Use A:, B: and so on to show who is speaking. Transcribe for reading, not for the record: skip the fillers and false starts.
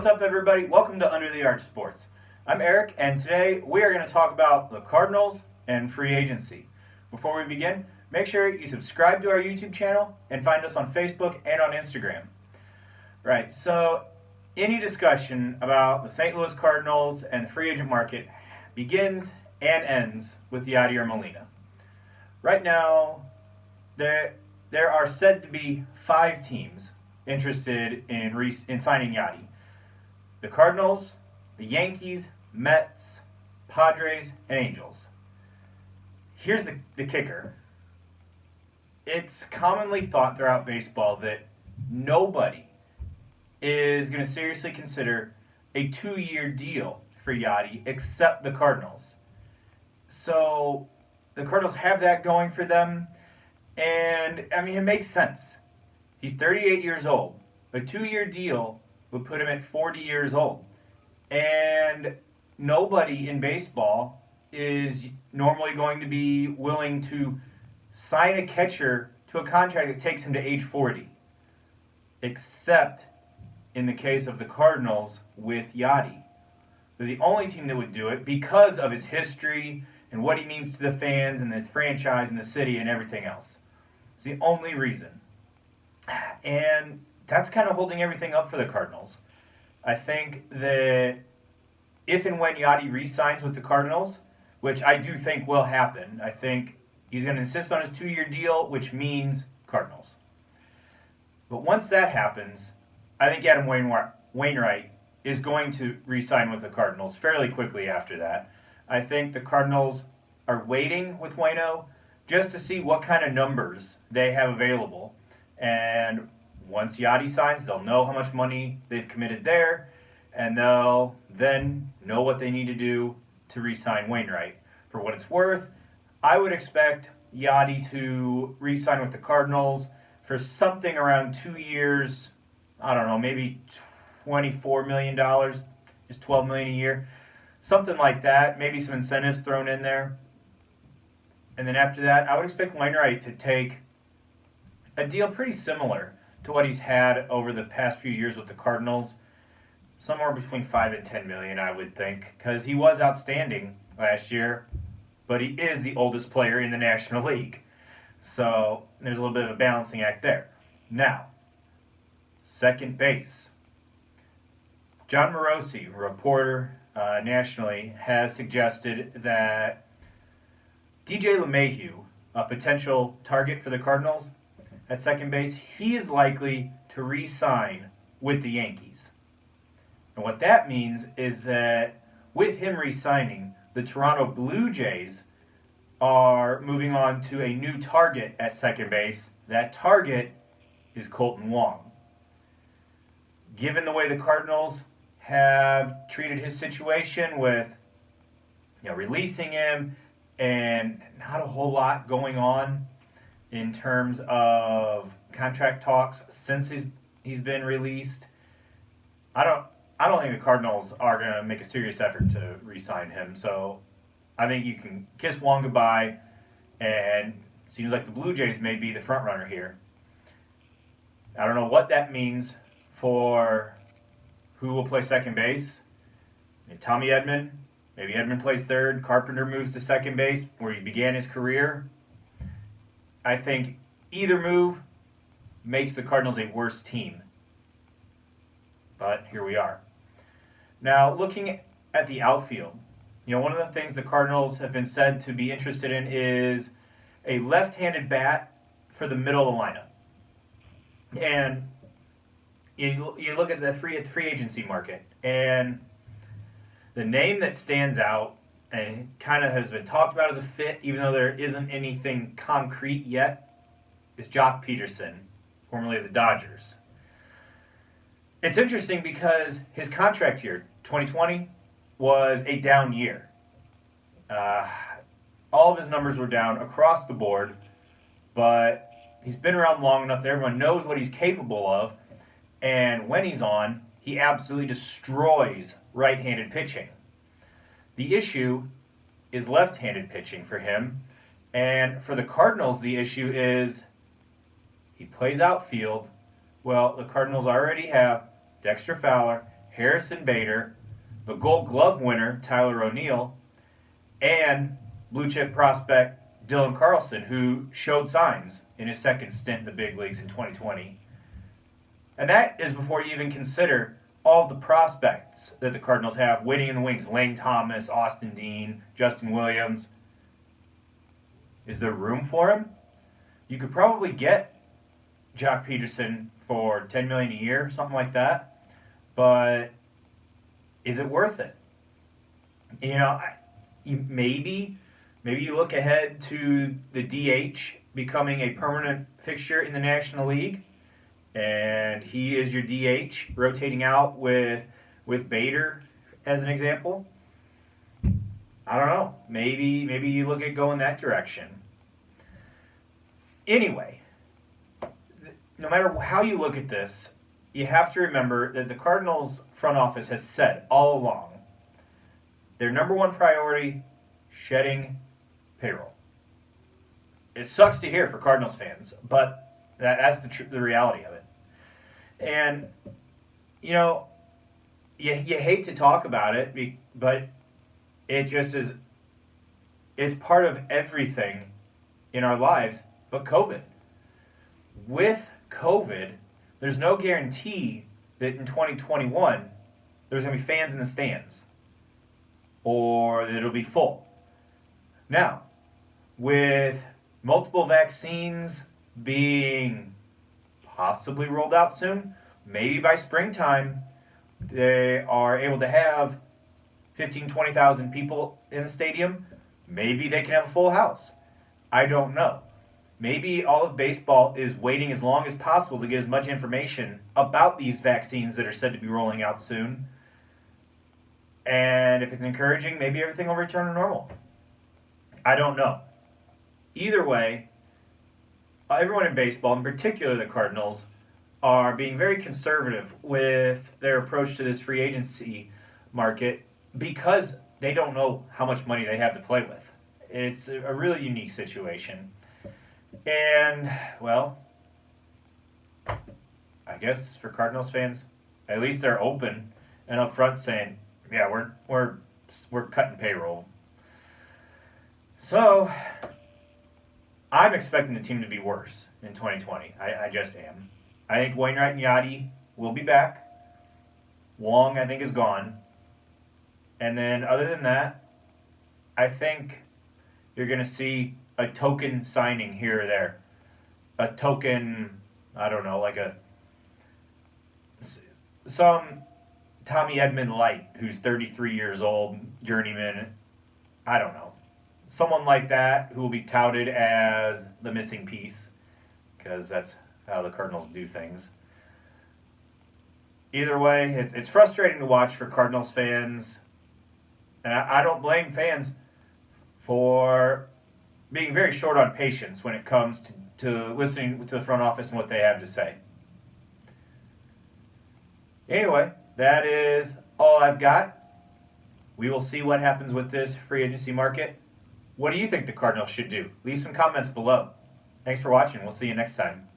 A: What's up, everybody? Welcome to Under the Arch Sports. I'm Eric, and today we are going to talk about the Cardinals and free agency. Before we begin, make sure you subscribe to our YouTube channel and find us on Facebook and on Instagram. Right, so any discussion about the St. Louis Cardinals and the free agent market begins and ends with Yadier Molina. Right now, there are said to be 5 teams interested in signing Yadi. The Cardinals, the Yankees, Mets, Padres, and Angels. Here's the kicker. It's commonly thought throughout baseball that nobody is going to seriously consider a 2-year deal for Yadi except the Cardinals. So the Cardinals have that going for them, and I mean, it makes sense. He's 38 years old. A 2-year deal would put him at 40 years old. And nobody in baseball is normally going to be willing to sign a catcher to a contract that takes him to age 40. Except in the case of the Cardinals with Yadi. They're the only team that would do it because of his history and what he means to the fans and the franchise and the city and everything else. It's the only reason. And that's kind of holding everything up for the Cardinals. I think that if and when Yadi re-signs with the Cardinals, which I do think will happen, I think he's going to insist on his 2-year deal, which means Cardinals. But once that happens, I think Yadi and Wainwright is going to re-sign with the Cardinals fairly quickly after that. I think the Cardinals are waiting with Waino just to see what kind of numbers they have available. And once Yadi signs, they'll know how much money they've committed there, and they'll then know what they need to do to re-sign Wainwright. For what it's worth, I would expect Yadi to re-sign with the Cardinals for something around 2 years, I don't know, maybe $24 million, just $12 million a year, something like that, maybe some incentives thrown in there. And then after that, I would expect Wainwright to take a deal pretty similar to what he's had over the past few years with the Cardinals, somewhere between $5 and $10 million, I would think, because he was outstanding last year, but he is the oldest player in the National League. So there's a little bit of a balancing act there. Now, second base. John Morosi, a reporter nationally, has suggested that DJ LeMahieu, a potential target for the Cardinals at second base, he is likely to re-sign with the Yankees. And what that means is that with him re-signing, the Toronto Blue Jays are moving on to a new target at second base. That target is Colton Wong. Given the way the Cardinals have treated his situation with releasing him and not a whole lot going on in terms of contract talks since he's been released, I don't think the Cardinals are going to make a serious effort to re-sign him. So I think you can kiss Wong goodbye, and it seems like the Blue Jays may be the front runner here. I don't know what that means for who will play second base. Tommy Edman, maybe Edman plays third. Carpenter moves to second base where he began his career. I think either move makes the Cardinals a worse team. But here we are. Now, looking at the outfield, one of the things the Cardinals have been said to be interested in is a left-handed bat for the middle of the lineup. And you look at the free agency market, and the name that stands out and kind of has been talked about as a fit, even though there isn't anything concrete yet, is Jock Peterson, formerly of the Dodgers. It's interesting because his contract year, 2020, was a down year. All of his numbers were down across the board, but he's been around long enough that everyone knows what he's capable of, and when he's on, he absolutely destroys right-handed pitching. The issue is left-handed pitching for him, and for the Cardinals, the issue is he plays outfield. Well, the Cardinals already have Dexter Fowler Harrison Bader, the Gold Glove winner Tyler O'Neill, and blue chip prospect Dylan Carlson, who showed signs in his second stint in the big leagues in 2020. And that is before you even consider all of the prospects that the Cardinals have waiting in the wings. Lane Thomas, Austin Dean, Justin Williams. Is there room for him? You could probably get Jock Peterson for $10 million a year, something like that. But is it worth it? You know, maybe you look ahead to the DH becoming a permanent fixture in the National League, and he is your DH, rotating out with Bader as an example. I don't know. Maybe you look at going that direction. Anyway, no matter how you look at this, you have to remember that the Cardinals front office has said all along their number one priority, shedding payroll. It sucks to hear for Cardinals fans, but that's the reality of it. And, you know, you hate to talk about it, but it just is, it's part of everything in our lives but COVID. With COVID, there's no guarantee that in 2021 there's going to be fans in the stands or that it'll be full. Now, with multiple vaccines being possibly rolled out soon, maybe by springtime they are able to have 15,000, 20,000 people in the stadium. Maybe they can have a full house. I don't know. Maybe all of baseball is waiting as long as possible to get as much information about these vaccines that are said to be rolling out soon. And if it's encouraging, maybe everything will return to normal. I don't know. Either way, everyone in baseball, in particular the Cardinals, are being very conservative with their approach to this free agency market because they don't know how much money they have to play with. It's a really unique situation. And, well, I guess for Cardinals fans, at least they're open and upfront saying, yeah, we're cutting payroll. So, I'm expecting the team to be worse in 2020. I just am. I think Wainwright and Yadi will be back. Wong, I think, is gone. And then, other than that, I think you're going to see a token signing here or there. A token, I don't know, like some Tommy Edman Light, who's 33 years old, journeyman. I don't know. Someone like that who will be touted as the missing piece, because that's how the Cardinals do things. Either way, it's frustrating to watch for Cardinals fans, and I don't blame fans for being very short on patience when it comes to listening to the front office and what they have to say. Anyway, that is all I've got. We will see what happens with this free agency market. What do you think the Cardinals should do? Leave some comments below. Thanks for watching. We'll see you next time.